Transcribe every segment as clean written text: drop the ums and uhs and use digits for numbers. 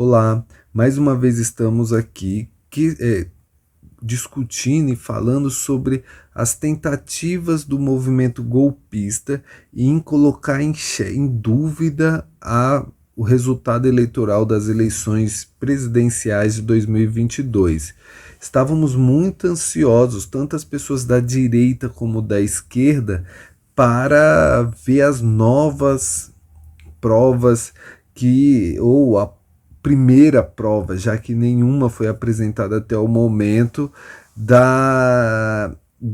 Olá, mais uma vez estamos aqui discutindo e falando sobre as tentativas do movimento golpista em colocar em dúvida o resultado eleitoral das eleições presidenciais de 2022. Estávamos muito ansiosos, tanto as pessoas da direita como da esquerda, para ver as novas provas ou a primeira prova, já que nenhuma foi apresentada até o momento, da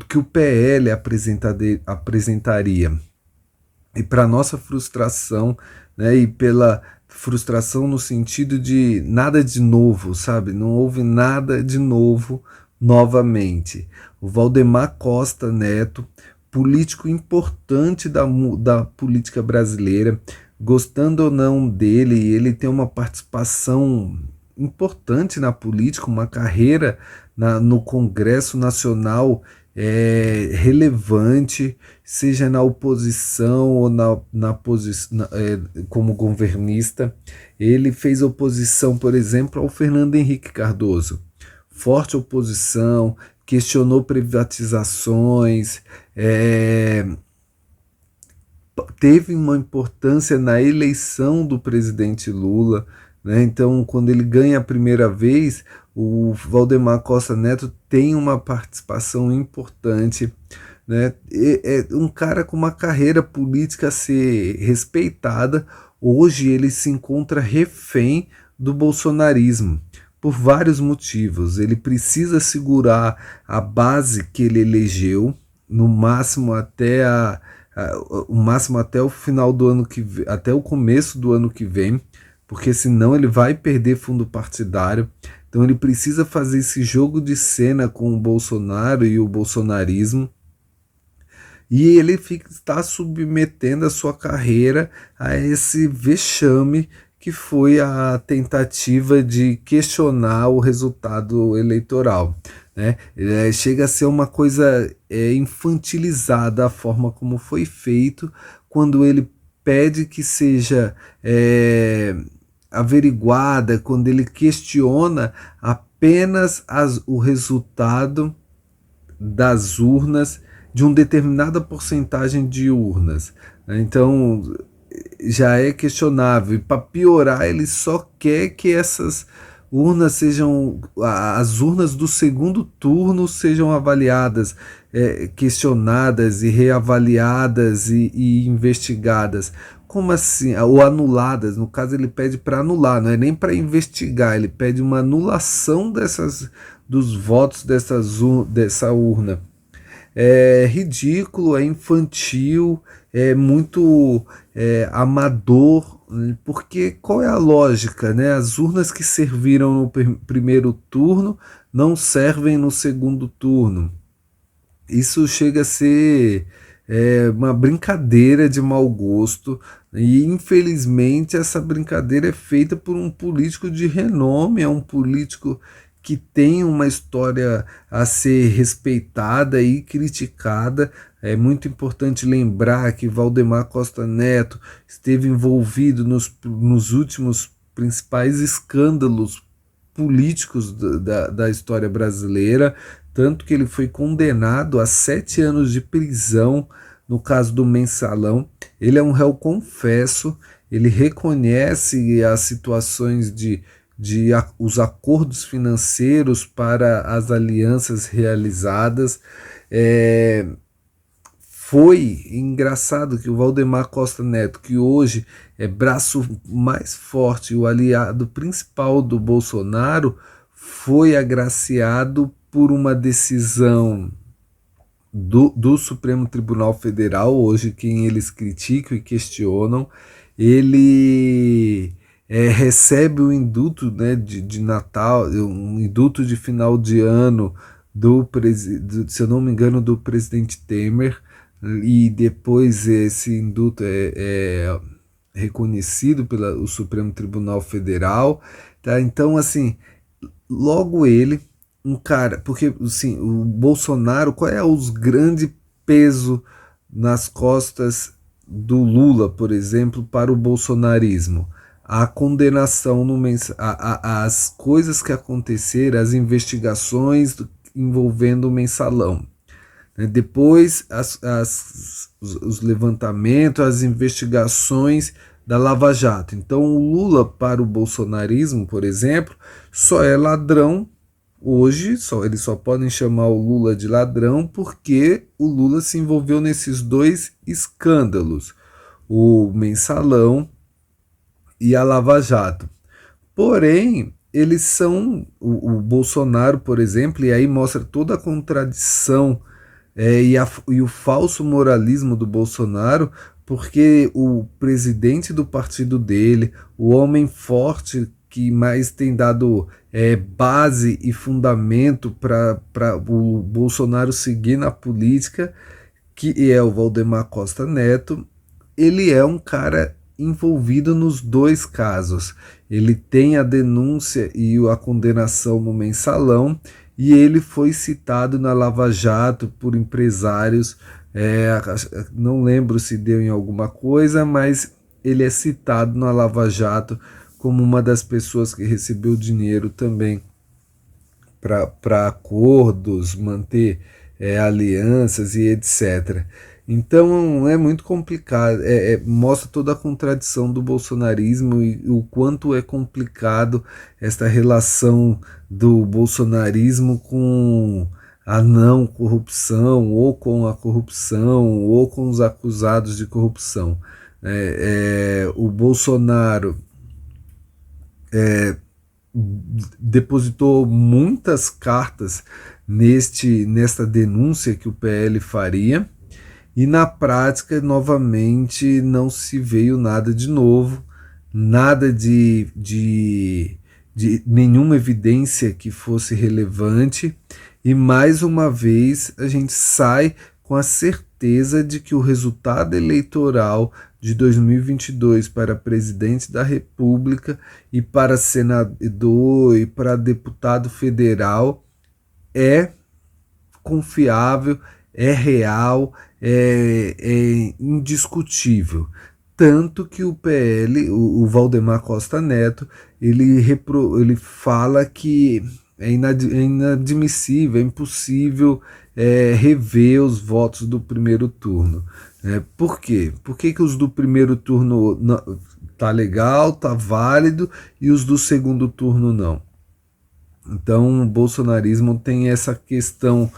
que o PL apresentaria. E para nossa frustração, né, e pela frustração no sentido de nada de novo, sabe? Não houve nada de novo novamente. O Valdemar Costa Neto, político importante da política brasileira, gostando ou não dele, ele tem uma participação importante na política, uma carreira no Congresso Nacional relevante, seja na oposição ou como governista. Ele fez oposição, por exemplo, ao Fernando Henrique Cardoso. Forte oposição, questionou privatizações, teve uma importância na eleição do presidente Lula, né? Então, quando ele ganha a primeira vez, o Valdemar Costa Neto tem uma participação importante, né? É um cara com uma carreira política a ser respeitada. Hoje ele se encontra refém do bolsonarismo por vários motivos. Ele precisa segurar a base que ele elegeu, no máximo o máximo até o final do ano até o começo do ano que vem, porque senão ele vai perder fundo partidário. Então ele precisa fazer esse jogo de cena com o Bolsonaro e o bolsonarismo, e ele está submetendo a sua carreira a esse vexame que foi a tentativa de questionar o resultado eleitoral, né? Chega a ser uma coisa infantilizada a forma como foi feito, quando ele pede que seja averiguada, quando ele questiona apenas o resultado das urnas, de uma determinada porcentagem de urnas. Então já é questionável. E para piorar, ele só quer que essas urnas sejam, as urnas do segundo turno sejam avaliadas, questionadas e reavaliadas e investigadas. Como assim? Ou anuladas. No caso, ele pede para anular, não é nem para investigar, ele pede uma anulação dos votos dessa urna. É ridículo, é infantil, é muito amador, porque qual é a lógica, né? As urnas que serviram no primeiro turno não servem no segundo turno. Isso chega a ser uma brincadeira de mau gosto, e infelizmente essa brincadeira é feita por um político de renome, é um político que tem uma história a ser respeitada e criticada. É muito importante lembrar que Valdemar Costa Neto esteve envolvido nos últimos principais escândalos políticos da história brasileira, tanto que ele foi condenado a 7 anos de prisão no caso do Mensalão. Ele é um réu confesso, ele reconhece as situações os acordos financeiros para as alianças realizadas. Foi engraçado que o Valdemar Costa Neto, que hoje é braço mais forte, o aliado principal do Bolsonaro, foi agraciado por uma decisão do Supremo Tribunal Federal. Hoje, quem eles criticam e questionam, ele recebe o indulto, né, de Natal, um indulto de final de ano se eu não me engano, do presidente Temer, e depois esse indulto é reconhecido pelo Supremo Tribunal Federal, tá? Então, assim, logo ele, um cara, porque assim, o Bolsonaro, qual é o grande peso nas costas do Lula, por exemplo, para o bolsonarismo? a condenação no as coisas que aconteceram, as investigações envolvendo o mensalão. Depois, os levantamentos, as investigações da Lava Jato. Então, o Lula, para o bolsonarismo, por exemplo, só é ladrão hoje, eles só podem chamar o Lula de ladrão porque o Lula se envolveu nesses dois escândalos, o mensalão e a Lava Jato. Porém, eles são, o Bolsonaro, por exemplo, e aí mostra toda a contradição e o falso moralismo do Bolsonaro, porque o presidente do partido dele, o homem forte que mais tem dado base e fundamento para o Bolsonaro seguir na política, que é o Valdemar Costa Neto, ele é um cara envolvido nos dois casos. Ele tem a denúncia e a condenação no mensalão, e ele foi citado na Lava Jato por empresários. Não lembro se deu em alguma coisa, mas ele é citado na Lava Jato como uma das pessoas que recebeu dinheiro também para acordos, manter alianças e etc. Então é muito complicado, mostra toda a contradição do bolsonarismo e o quanto é complicado esta relação do bolsonarismo com a não corrupção, ou com a corrupção, ou com os acusados de corrupção. O Bolsonaro depositou muitas cartas nesta denúncia que o PL faria, e na prática, novamente, não se veio nada de novo, nada de nenhuma evidência que fosse relevante, e mais uma vez a gente sai com a certeza de que o resultado eleitoral de 2022 para presidente da República e para senador e para deputado federal é confiável, é real, é indiscutível. Tanto que o PL, o Valdemar Costa Neto, ele fala que é inadmissível, é impossível rever os votos do primeiro turno. Por quê? Por que os do primeiro turno tá legal, tá válido, e os do segundo turno não? Então o bolsonarismo tem essa questão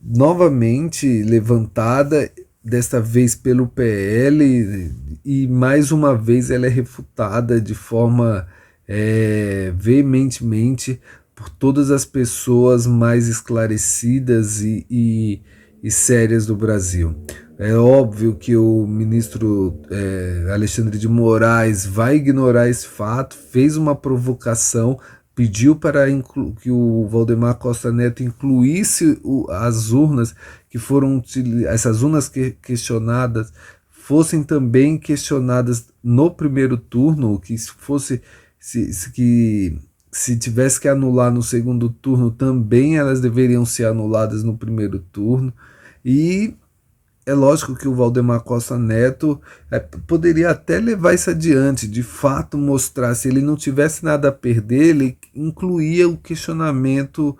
novamente levantada, desta vez pelo PL, e mais uma vez ela é refutada de forma veementemente por todas as pessoas mais esclarecidas e sérias do Brasil. É óbvio que o ministro Alexandre de Moraes vai ignorar esse fato, fez uma provocação, pediu para que o Valdemar Costa Neto incluísse as urnas que foram essas urnas questionadas fossem também questionadas no primeiro turno, que fosse se tivesse que anular no segundo turno, também elas deveriam ser anuladas no primeiro turno. E é lógico que o Valdemar Costa Neto poderia até levar isso adiante, de fato mostrar, se ele não tivesse nada a perder, ele incluía o questionamento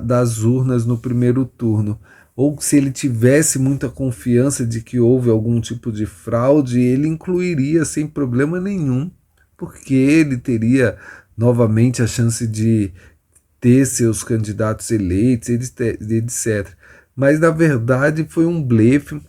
das urnas no primeiro turno. Ou se ele tivesse muita confiança de que houve algum tipo de fraude, ele incluiria sem problema nenhum, porque ele teria novamente a chance de ter seus candidatos eleitos, etc. Mas na verdade foi um blefe,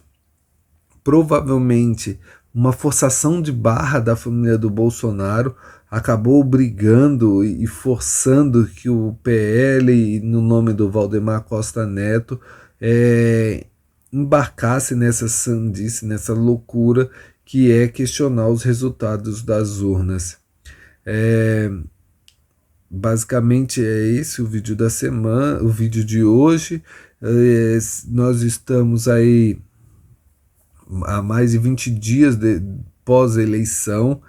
provavelmente uma forçação de barra da família do Bolsonaro, acabou brigando e forçando que o PL, no nome do Valdemar Costa Neto, embarcasse nessa sandice, nessa loucura que é questionar os resultados das urnas. Basicamente é esse o vídeo da semana, o vídeo de hoje. Nós estamos aí há mais de 20 dias pós-eleição.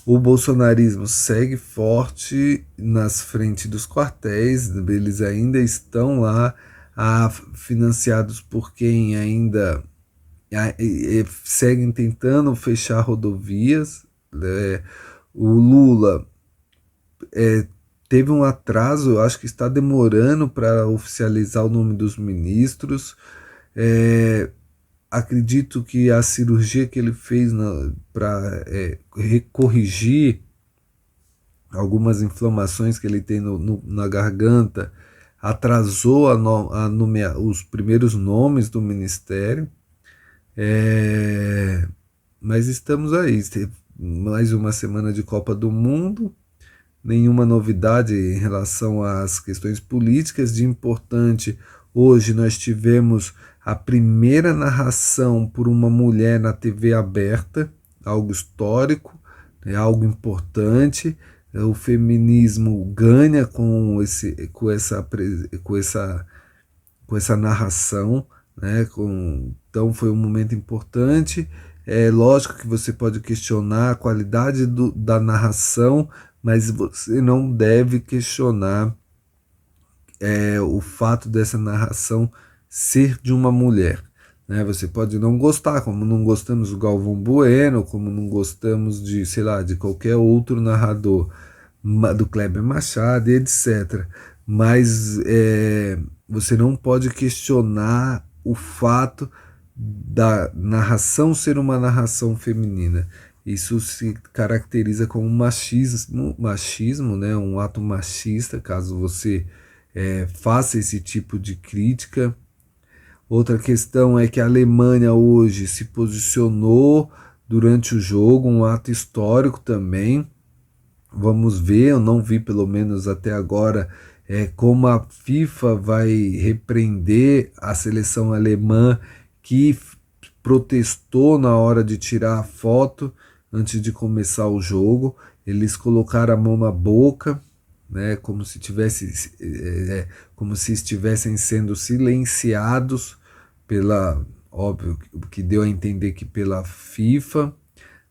O bolsonarismo segue forte nas frentes dos quartéis, eles ainda estão lá, financiados por quem ainda seguem tentando fechar rodovias. O Lula teve um atraso, eu acho que está demorando para oficializar o nome dos ministros. Acredito que a cirurgia que ele fez para corrigir algumas inflamações que ele tem na garganta atrasou os primeiros nomes do ministério. Mas estamos aí, mais uma semana de Copa do Mundo, nenhuma novidade em relação às questões políticas. De importante, hoje nós tivemos a primeira narração por uma mulher na TV aberta, algo histórico, algo importante. O feminismo ganha com essa narração, né? Então foi um momento importante. É lógico que você pode questionar a qualidade da narração, mas você não deve questionar o fato dessa narração ser de uma mulher. Né? Você pode não gostar, como não gostamos do Galvão Bueno, como não gostamos de, sei lá, de qualquer outro narrador, do Kleber Machado, etc. Mas você não pode questionar o fato da narração ser uma narração feminina. Isso se caracteriza como machismo, né? Um ato machista, caso você faça esse tipo de crítica. Outra questão é que a Alemanha hoje se posicionou durante o jogo, um ato histórico também. Vamos ver, eu não vi pelo menos até agora como a FIFA vai repreender a seleção alemã que protestou na hora de tirar a foto antes de começar o jogo. Eles colocaram a mão na boca, né, como se estivessem sendo silenciados óbvio que deu a entender que pela FIFA,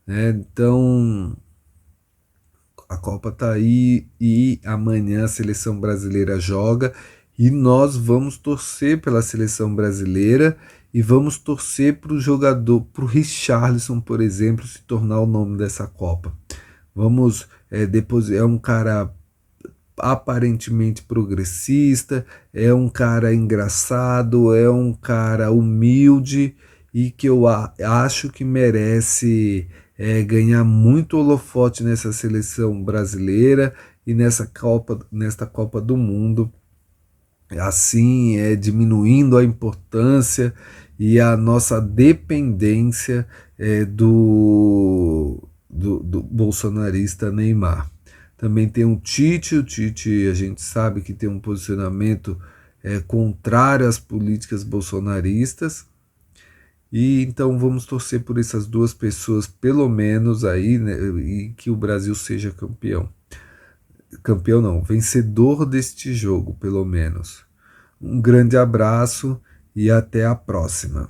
né? Então a Copa tá aí e amanhã a seleção brasileira joga e nós vamos torcer pela seleção brasileira e vamos torcer para o jogador, para o Richarlison, por exemplo, se tornar o nome dessa Copa. Vamos depois é um cara aparentemente progressista, é um cara engraçado, é um cara humilde e que eu acho que merece ganhar muito holofote nessa seleção brasileira e nesta Copa do Mundo, assim diminuindo a importância e a nossa dependência do bolsonarista Neymar. Também tem o Tite a gente sabe que tem um posicionamento contrário às políticas bolsonaristas. E então vamos torcer por essas duas pessoas, pelo menos aí, né, e que o Brasil seja campeão. Campeão não, vencedor deste jogo, pelo menos. Um grande abraço e até a próxima.